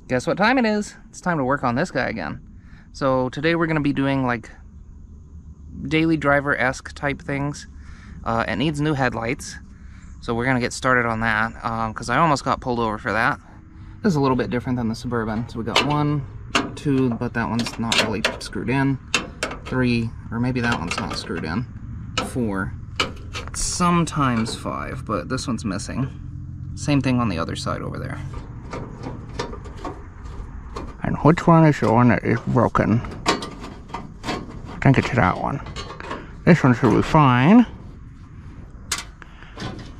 Guess what time it is? It's time to work on this guy again. So today we're going to be doing like daily driver-esque type things. It needs new headlights, so we're going to get started on that because I almost got pulled over for that. This is a little bit different than the Suburban. So we got 1, 2, but that one's not really screwed in. 3, or maybe that one's not screwed in. 4, sometimes 5, but this one's missing. Same thing on the other side over there. And which one is the one that is broken? I think it's that one. This one should be fine.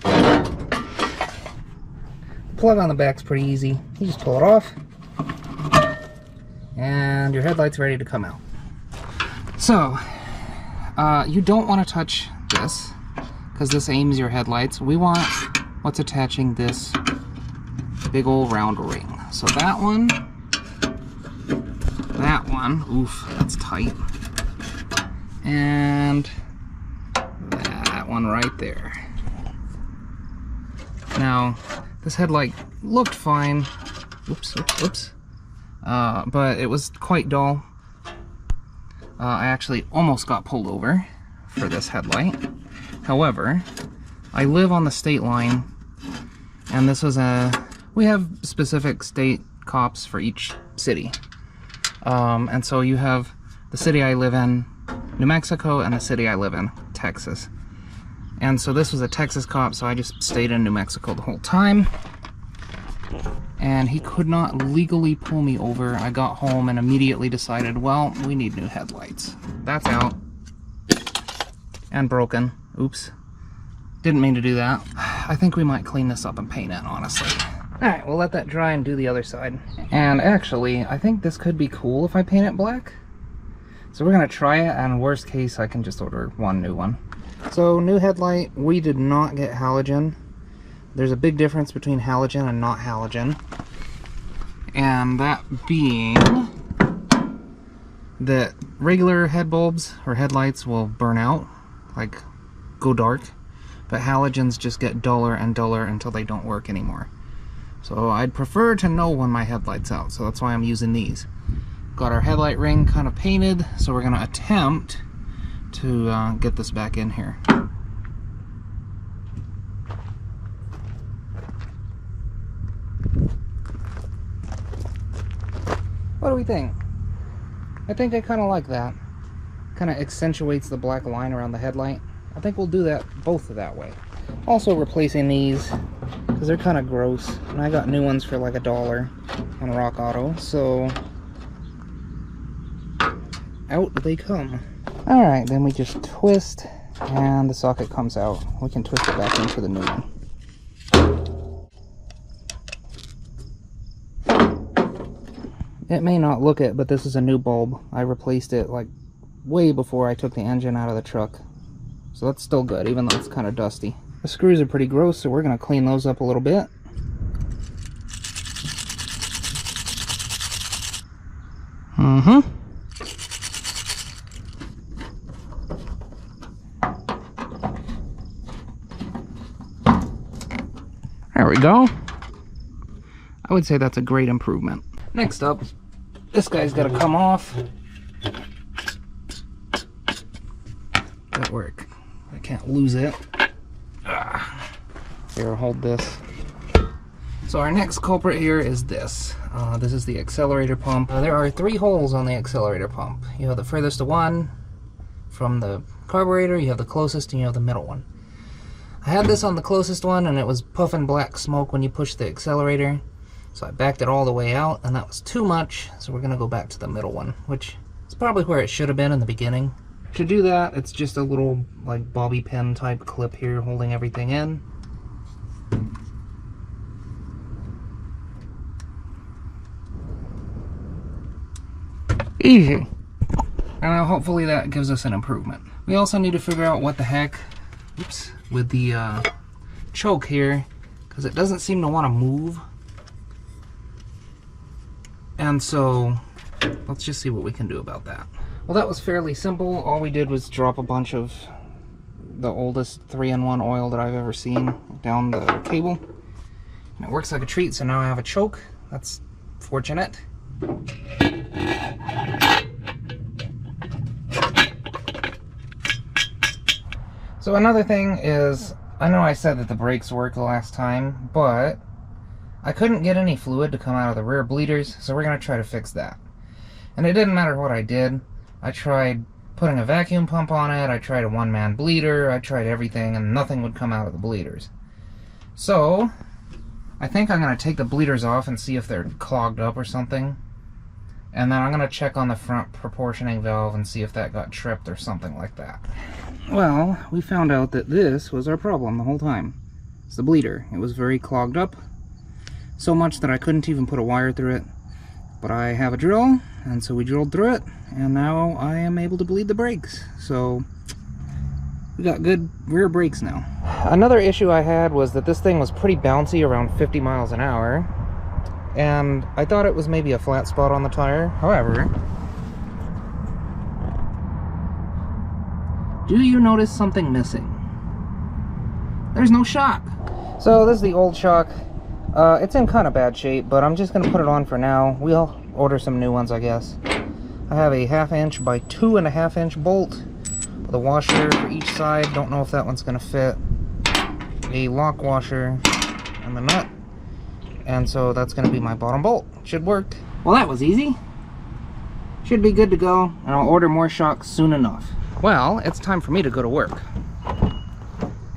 The plug on the back's pretty easy. You just pull it off, and your headlight's ready to come out. So, you don't want to touch this, because this aims your headlights. We want what's attaching this big old round ring. So that one, oof, that's tight. And that one right there. Now, this headlight looked fine. Oops. But it was quite dull. I actually almost got pulled over for this headlight. However, I live on the state line, and this was we have specific state cops for each city. And so you have the city I live in, New Mexico, and the city I live in, Texas. And so this was a Texas cop, so I just stayed in New Mexico the whole time. And he could not legally pull me over. I got home and immediately decided, well, we need new headlights. That's out. And broken. Oops. Didn't mean to do that. I think we might clean this up and paint it, honestly. Alright, we'll let that dry and do the other side. And actually, I think this could be cool if I paint it black. So we're going to try it, and worst case, I can just order one new one. So, new headlight, we did not get halogen. There's a big difference between halogen and not halogen. And that being that regular head bulbs or headlights will burn out, like go dark. But halogens just get duller and duller until they don't work anymore. So I'd prefer to know when my headlight's out, so that's why I'm using these. Got our headlight ring kind of painted, so we're going to attempt to get this back in here. What do we think? I think I kind of like that. Kind of accentuates the black line around the headlight. I think we'll do that both that way. Also replacing these, because they're kind of gross, and I got new ones for like $1 on Rock Auto, so out they come. Alright, then we just twist, and the socket comes out. We can twist it back into the new one. It may not look it, but this is a new bulb. I replaced it like way before I took the engine out of the truck. So that's still good, even though it's kind of dusty. The screws are pretty gross, so we're going to clean those up a little bit. There we go. I would say that's a great improvement. Next up, this guy's got to come off. That work. I can't lose it. Here, hold this. So our next culprit here is this. This is the accelerator pump. There are 3 holes on the accelerator pump. You have the furthest one from the carburetor, you have the closest, and you have the middle one. I had this on the closest one, and it was puffing black smoke when you pushed the accelerator. So I backed it all the way out, and that was too much, so we're going to go back to the middle one, which is probably where it should have been in the beginning. To do that, it's just a little like bobby pin type clip here holding everything in. Easy. And hopefully that gives us an improvement. We also need to figure out what the heck, oops, with the choke here, because it doesn't seem to want to move. And so let's just see what we can do about that. Well, that was fairly simple. All we did was drop a bunch of the oldest 3-in-1 oil that I've ever seen down the cable. And it works like a treat, so now I have a choke. That's fortunate. So another thing is, I know I said that the brakes worked the last time, but I couldn't get any fluid to come out of the rear bleeders, so we're going to try to fix that. And it didn't matter what I did. I tried putting a vacuum pump on it, I tried a one-man bleeder, I tried everything, and nothing would come out of the bleeders. So, I think I'm going to take the bleeders off and see if they're clogged up or something. And then I'm going to check on the front proportioning valve and see if that got tripped or something like that. Well, we found out that this was our problem the whole time. It's the bleeder. It was very clogged up, so much that I couldn't even put a wire through it. But I have a drill, and so we drilled through it, and now I am able to bleed the brakes. So we got good rear brakes now. Another issue I had was that this thing was pretty bouncy, around 50 miles an hour. And I thought it was maybe a flat spot on the tire. However, do you notice something missing? There's no shock. So this is the old shock. It's in kind of bad shape, but I'm just going to put it on for now. We'll order some new ones, I guess. I have a 1/2 inch by 2.5 inch bolt with a washer for each side. Don't know if that one's going to fit. A lock washer and the nut. And so that's going to be my bottom bolt. Should work. Well, that was easy. Should be good to go, and I'll order more shocks soon enough. Well, it's time for me to go to work.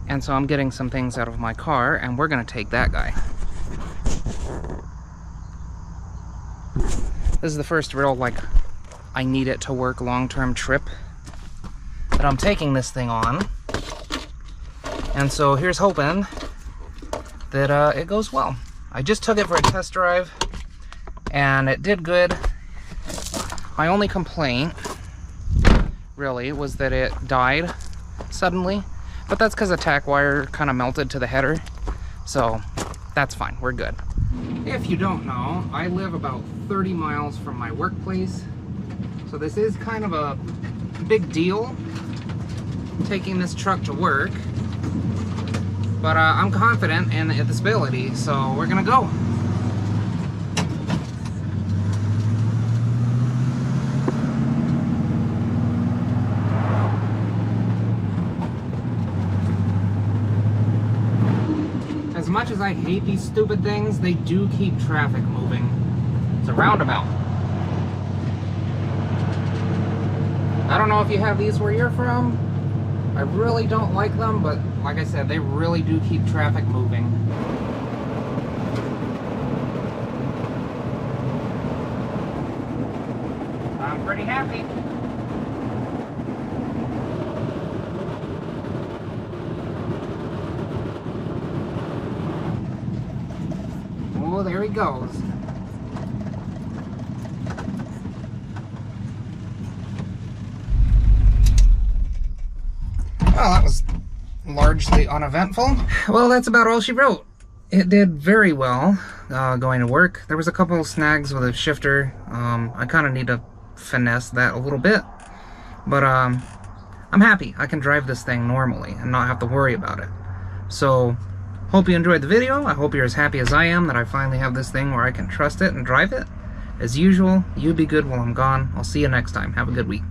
And so I'm getting some things out of my car, and we're going to take that guy. This is the first real, like, I need it to work long-term trip that I'm taking this thing on. And so here's hoping that it goes well. I just took it for a test drive, and it did good. My only complaint, really, was that it died suddenly, but that's because the tack wire kind of melted to the header, so that's fine, we're good. If you don't know, I live about 30 miles from my workplace, so this is kind of a big deal, taking this truck to work. But I'm confident in its ability, so we're gonna go. As much as I hate these stupid things, they do keep traffic moving. It's a roundabout. I don't know if you have these where you're from. I really don't like them, but like I said, they really do keep traffic moving. I'm pretty happy. Oh, there he goes. Well, that was largely uneventful. Well, that's about all she wrote. It did very well going to work. There was a couple of snags with a shifter. I kind of need to finesse that a little bit. But I'm happy. I can drive this thing normally and not have to worry about it. So, hope you enjoyed the video. I hope you're as happy as I am that I finally have this thing where I can trust it and drive it. As usual, you be good while I'm gone. I'll see you next time. Have a good week.